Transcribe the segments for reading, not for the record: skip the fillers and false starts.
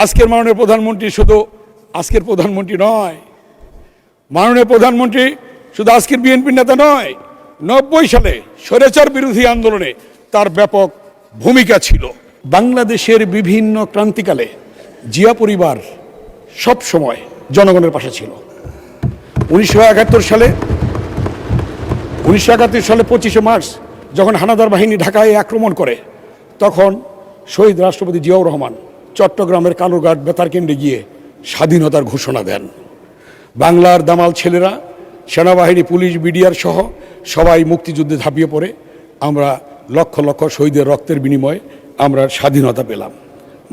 আজকের মাননীয় প্রধানমন্ত্রী শুধু আজকের প্রধানমন্ত্রী নয়, মাননীয় প্রধানমন্ত্রী শুধু আজকের বিএনপির নেতা নয়, 90 সালে স্বৈরাচার বিরোধী আন্দোলনে তার ব্যাপক ভূমিকা ছিল। বাংলাদেশের বিভিন্ন ক্রান্তিকালে জিয়া পরিবার সব সময় জনগণের পাশে ছিল। 1971 সালে 25শে মার্চ যখন হানাদার বাহিনী ঢাকায় আক্রমণ করে, তখন শহীদ রাষ্ট্রপতি জিয়াউর রহমান চট্টগ্রামের কালুরঘাট বেতার কেন্দ্রে গিয়ে স্বাধীনতার ঘোষণা দেন। বাংলার দামাল ছেলেরা, সেনাবাহিনী, পুলিশ, বিডিআর সহ সবাই মুক্তিযুদ্ধে ঝাঁপিয়ে পড়ে আমরা লক্ষ লক্ষ শহীদের রক্তের বিনিময়ে আমরা স্বাধীনতা পেলাম।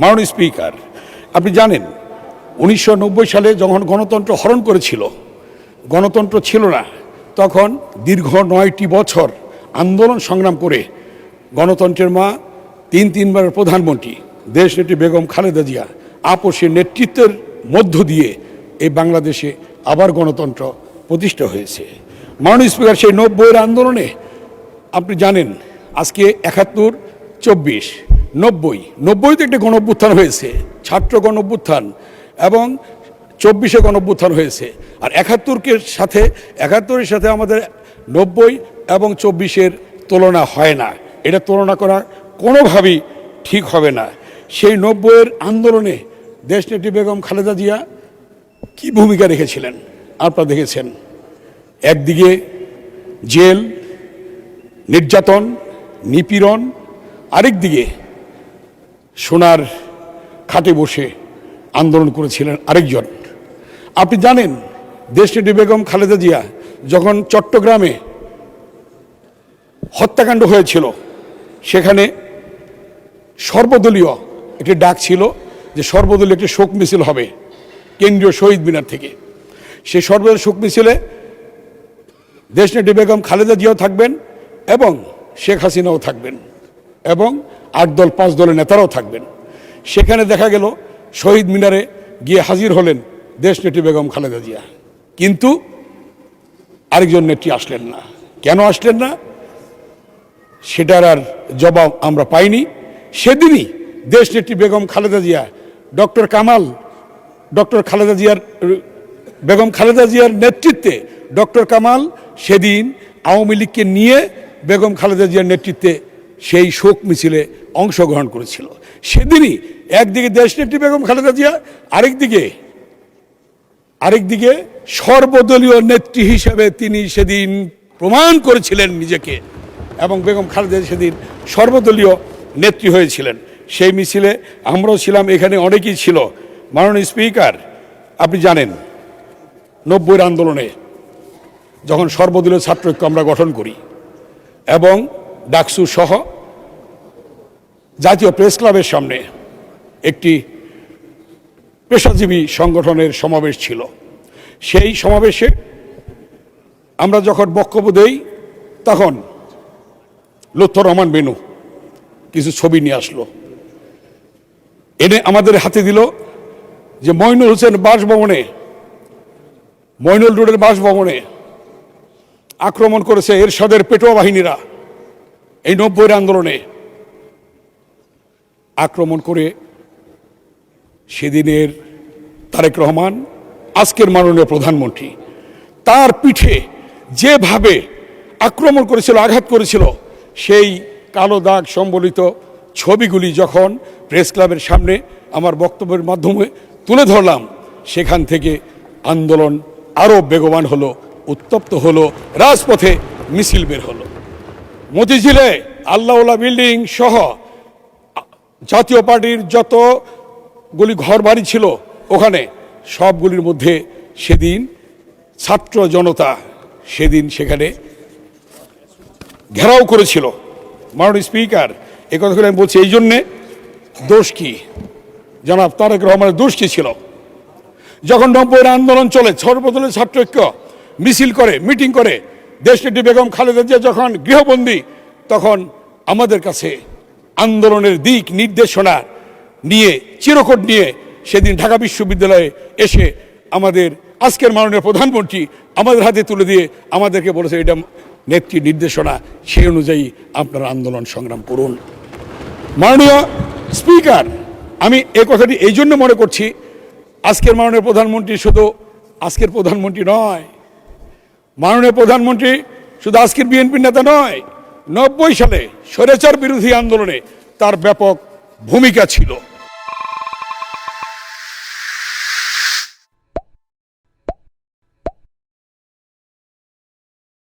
মাননীয় স্পিকার, আপনি জানেন 1990 সালে যখন গণতন্ত্র হরণ করেছিল, গণতন্ত্র ছিল না, তখন দীর্ঘ 9টি বছর আন্দোলন সংগ্রাম করে গণতন্ত্রের মা, তিনবারের প্রধানমন্ত্রী দেশনেত্রী বেগম খালেদা জিয়া আপোষের নেতৃত্বের মধ্য দিয়ে এই বাংলাদেশে আবার গণতন্ত্র প্রতিষ্ঠা হয়েছে। মাননীয় স্পিকার, সেই 90-এর আন্দোলনে আপনি জানেন আজকে 71, 24, 90তে একটা গণ অভ্যুত্থান হয়েছে, ছাত্র গণ অভ্যুত্থান, এবং 24-এ গণ অভ্যুত্থান হয়েছে। আর 71-এর সাথে আমাদের 90 এবং 24-এর তুলনা হয় না, এটা তুলনা করা কোনোভাবেই ঠিক হবে না। সেই 90-এর আন্দোলনে দেশনেত্রী বেগম খালেদা জিয়া কি ভূমিকা রেখেছিলেন আপনারা দেখেছেন। একদিকে জেল, নির্যাতন, নিপীড়ন, আরেকদিকে সোনার খাটে বসে আন্দোলন করেছিলেন আরেকজন। আপনি জানেন দেশনেত্রী বেগম খালেদা জিয়া যখন চট্টগ্রামে হত্যাকাণ্ড হয়েছিল, সেখানে সর্বদলীয় একটি ডাক ছিল যে সর্বদলীয় একটি শোক মিছিল হবে কেন্দ্রীয় শহীদ মিনার থেকে। সেই সর্বদলীয় শোক মিছিলে দেশনেত্রী বেগম খালেদা জিয়াও থাকবেন এবং শেখ হাসিনাও থাকবেন এবং 8 দল 5 দলের নেতারাও থাকবেন। সেখানে দেখা গেল শহীদ মিনারে গিয়ে হাজির হলেন দেশনেত্রী বেগম খালেদা জিয়া, কিন্তু আরেকজন নেত্রী আসলেন না। কেন আসলেন না সেটার আর জবাব আমরা পাইনি। সেদিনই দেশনেত্রী বেগম খালেদা জিয়া বেগম খালেদা জিয়ার নেতৃত্বে ডক্টর কামাল সেদিন আওয়ামী লীগকে নিয়ে বেগম খালেদা জিয়ার নেতৃত্বে সেই শোক মিছিলে অংশগ্রহণ করেছিল। সেদিনই একদিকে দেশনেত্রী বেগম খালেদা জিয়া, আরেকদিকে সর্বদলীয় নেত্রী হিসেবে তিনি সেদিন প্রমাণ করেছিলেন নিজেকে, এবং বেগম খালেদা সেদিন সর্বদলীয় নেত্রী হয়েছিলেন। সেই মিছিলে আমরাও ছিলাম, এখানে অনেকেই ছিল। মাননীয় স্পিকার, আপনি জানেন 90-এর আন্দোলনে যখন সর্বদলীয় ছাত্রঐক্য আমরা গঠন করি এবং ডাকসু সহ জাতীয় প্রেস ক্লাবের সামনে একটি পেশাজীবী সংগঠনের সমাবেশ ছিল। সেই সমাবেশে আমরা যখন বক্তব্য দেই, তখন লুৎফর রহমান বেনু কিছু ছবি নিয়ে আসলো, এনে আমাদের হাতে দিল যে মইনুল রোডের বাসভবনে আক্রমণ করেছে এরশাদের পেটোয়া বাহিনীরা। এই 90-এর আন্দোলনে আক্রমণ করে সেদিনের তারেক রহমান, আজকের মাননীয় প্রধানমন্ত্রী, তার পিঠে যেভাবে আক্রমণ করেছিল, আঘাত করেছিল, সেই কালো দাগ সম্বলিত ছবিগুলি যখন প্রেস ক্লাবের সামনে আমার বক্তব্যের মাধ্যমে তুলে ধরলাম, সেখান থেকে আন্দোলন আরও বেগবান হলো, উত্তপ্ত হলো, রাজপথে মিছিল বের হলো। মতিঝিলে আল্লাহওয়ালা বিল্ডিং সহ জাতীয় পার্টির যতগুলি ঘর বাড়ি ছিল, ওখানে সবগুলির মধ্যে সেদিন ছাত্র জনতা সেখানে ঘেরাও করেছিল। মাননীয় স্পিকার, এ কথাগুলো আমি বলছি এই জন্যে, দোষ কি জনাব তারেক রহমানের দোষ কি ছিল? যখন 90-এর আন্দোলন চলে, সর্বদলীয় ছাত্রঐক্য মিছিল করে, মিটিং করে, দেশনেত্রী বেগম খালেদা জিয়া যখন গৃহবন্দী, তখন আমাদের কাছে আন্দোলনের দিক নির্দেশনা নিয়ে, চিরকুট নিয়ে সেদিন ঢাকা বিশ্ববিদ্যালয়ে এসে আমাদের আজকের মাননীয় প্রধানমন্ত্রী আমাদের হাতে তুলে দিয়ে আমাদেরকে বলেছে এটা নেত্রী নির্দেশনা, সেই অনুযায়ী আপনারা আন্দোলন সংগ্রাম করুন। মাননীয় স্পিকার, আমি এই কথাটি এই জন্য মনে করছি, আজকের মাননীয় প্রধানমন্ত্রী শুধু আজকের প্রধানমন্ত্রী নয়, মাননীয় প্রধানমন্ত্রী শুধু আজকের বিএনপির নেতা নয়, 90 সালে স্বৈরাচার বিরোধী আন্দোলনে তার ব্যাপক ভূমিকা ছিল।